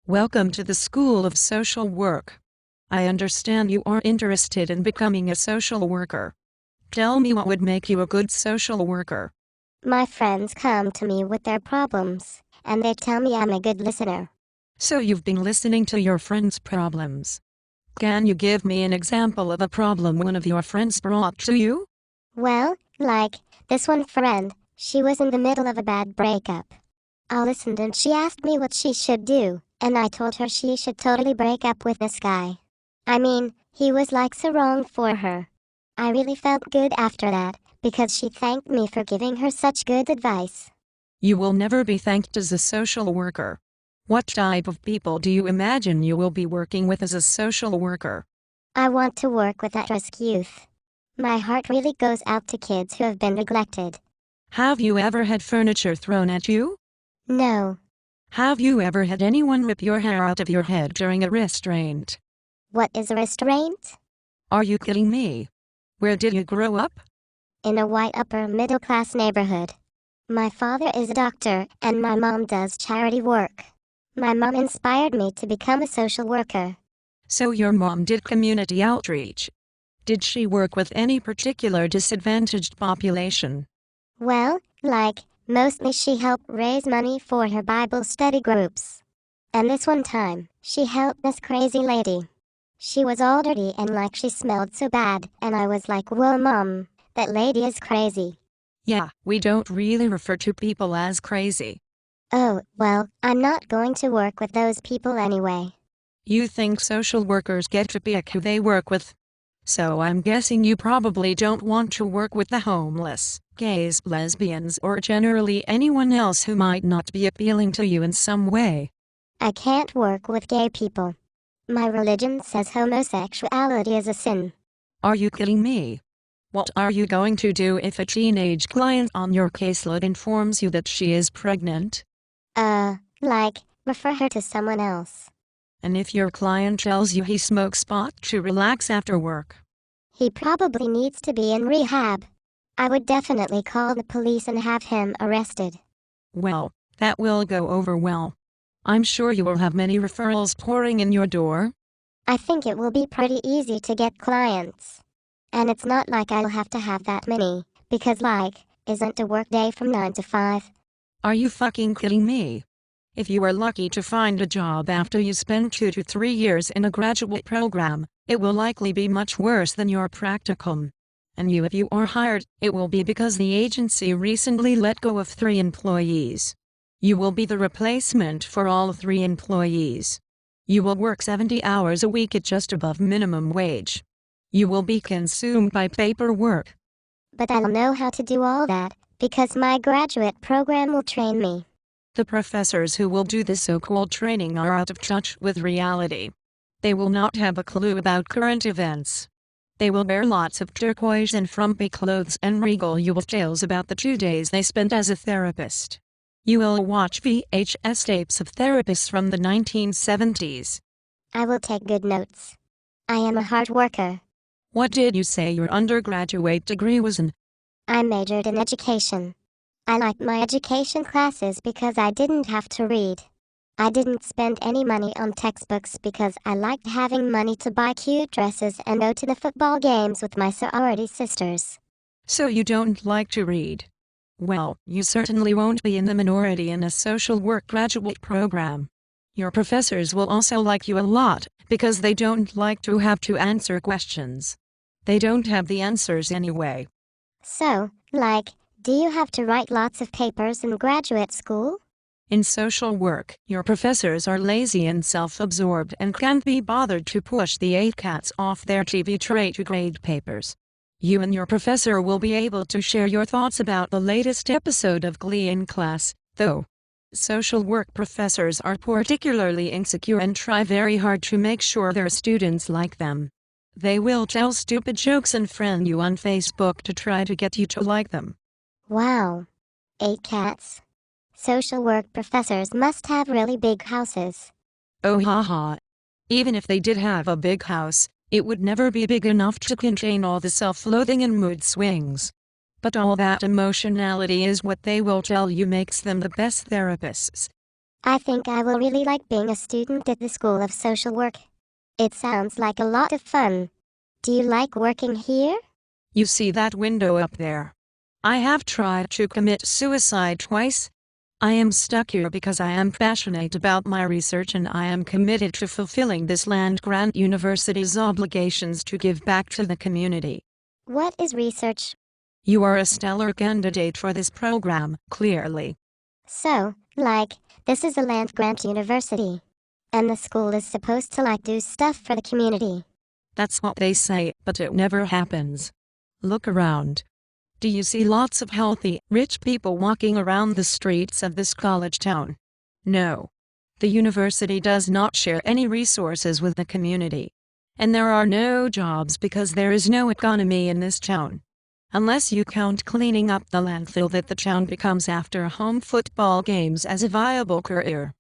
Welcome to the School of Social Work. I understand you are interested in becoming a social worker. Tell me what would make you a good social worker. My friends come to me with their problems, and they tell me I'm a good listener. So you've been listening to your friends' problems. Can you give me an example of a problem one of your friends brought to you? Well, like, this one friend, she was in the middle of a bad breakup. I listened and she asked me what she should do, and I told her she should totally break up with this guy. I mean, he was like so wrong for her. I really felt good after that, because she thanked me for giving her such good advice. You will never be thanked as a social worker. What type of people do you imagine you will be working with as a social worker? I want to work with at-risk youth. My heart really goes out to kids who have been neglected. Have you ever had furniture thrown at you? No. Have you ever had anyone rip your hair out of your head during a restraint? What is a restraint? Are you kidding me? Where did you grow up? In a white upper-middle-class neighborhood. My father is a doctor, and my mom does charity work. My mom inspired me to become a social worker. So your mom did community outreach. Did she work with any particular disadvantaged population? Well, mostly she helped raise money for her Bible study groups. And this one time, she helped this crazy lady. She was all dirty and she smelled so bad, and I was like, whoa mom, that lady is crazy. Yeah, we don't really refer to people as crazy. Oh, well, I'm not going to work with those people anyway. You think social workers get to pick who they work with? So I'm guessing you probably don't want to work with the homeless, gays, lesbians, or generally anyone else who might not be appealing to you in some way. I can't work with gay people. My religion says homosexuality is a sin. Are you kidding me? What are you going to do if a teenage client on your caseload informs you that she is pregnant? Refer her to someone else. And if your client tells you he smokes pot to relax after work? He probably needs to be in rehab. I would definitely call the police and have him arrested. Well, that will go over well. I'm sure you will have many referrals pouring in your door. I think it will be pretty easy to get clients. And it's not like I'll have to have that many, because isn't a work day from 9 to 5? Are you fucking kidding me? If you are lucky to find a job after you spend 2 to 3 years in a graduate program, it will likely be much worse than your practicum. And if you are hired, it will be because the agency recently let go of 3 employees. You will be the replacement for all 3 employees. You will work 70 hours a week at just above minimum wage. You will be consumed by paperwork. But I'll know how to do all that, because my graduate program will train me. The professors who will do this so-called training are out of touch with reality. They will not have a clue about current events. They will wear lots of turquoise and frumpy clothes and regale you with tales about the 2 days they spent as a therapist. You will watch VHS tapes of therapists from the 1970s. I will take good notes. I am a hard worker. What did you say your undergraduate degree was in? I majored in education. I liked my education classes because I didn't have to read. I didn't spend any money on textbooks because I liked having money to buy cute dresses and go to the football games with my sorority sisters. So you don't like to read? Well, you certainly won't be in the minority in a social work graduate program. Your professors will also like you a lot, because they don't like to have to answer questions. They don't have the answers anyway. So, do you have to write lots of papers in graduate school? In social work, your professors are lazy and self-absorbed and can't be bothered to push the ACATs off their TV tray to grade papers. You and your professor will be able to share your thoughts about the latest episode of Glee in class, though. Social work professors are particularly insecure and try very hard to make sure their students like them. They will tell stupid jokes and friend you on Facebook to try to get you to like them. Wow. 8 cats. Social work professors must have really big houses. Oh haha. Even if they did have a big house, it would never be big enough to contain all the self-loathing and mood swings. But all that emotionality is what they will tell you makes them the best therapists. I think I will really like being a student at the School of Social Work. It sounds like a lot of fun. Do you like working here? You see that window up there? I have tried to commit suicide twice. I am stuck here because I am passionate about my research and I am committed to fulfilling this land-grant university's obligations to give back to the community. What is research? You are a stellar candidate for this program, clearly. So, this is a land-grant university. And the school is supposed to do stuff for the community. That's what they say, but it never happens. Look around. Do you see lots of healthy, rich people walking around the streets of this college town? No. The university does not share any resources with the community. And there are no jobs because there is no economy in this town. Unless you count cleaning up the landfill that the town becomes after home football games as a viable career.